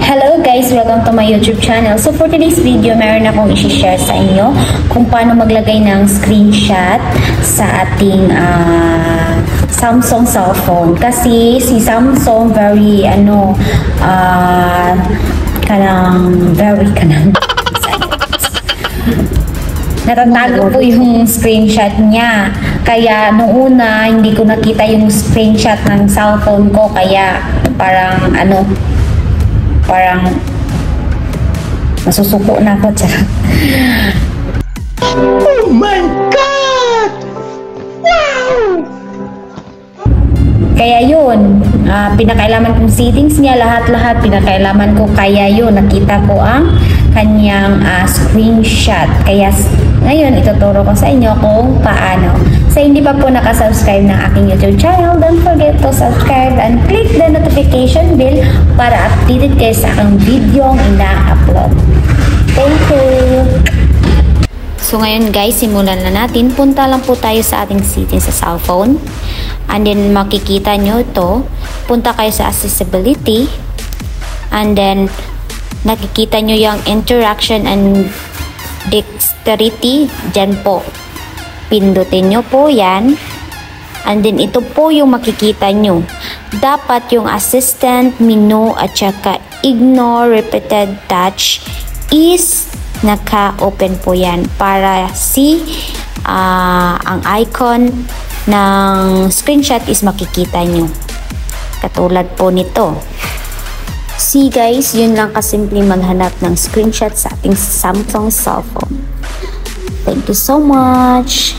Hello guys! Welcome to my YouTube channel. So for today's video, meron akong i-share sa inyo kung paano maglagay ng screenshot sa ating Samsung cellphone. Kasi si Samsung very natatago po yung screenshot niya. Kaya nung una, hindi ko nakita yung screenshot ng cellphone ko. Kaya parang masusuko na ako. Oh my God! Wow! Kaya yun, pinakailaman kong settings niya, lahat-lahat pinakailaman ko. Kaya yun, nakita ko ang kanyang screenshot. Kaya ngayon, ituturo ko sa inyo kung paano. Sa hindi pa po nakasubscribe ng aking YouTube channel, don't forget to subscribe and click the notification bell para updated kayo sa aking video ina-upload. Thank you! So ngayon guys, simulan na natin. Punta lang po tayo sa ating settings sa cellphone. And then makikita nyo ito. Punta kayo sa accessibility. And then nakikita nyo yung interaction and dexterity. Dyan po. Pindutin nyo po yan. And then ito po yung makikita nyo. Dapat yung assistant, menu at saka ignore repeated touch is naka-open po yan para ang icon ng screenshot is makikita nyo. Katulad po nito. See guys, yun lang kasimple maghanap ng screenshot sa ating Samsung cellphone. Thank you so much!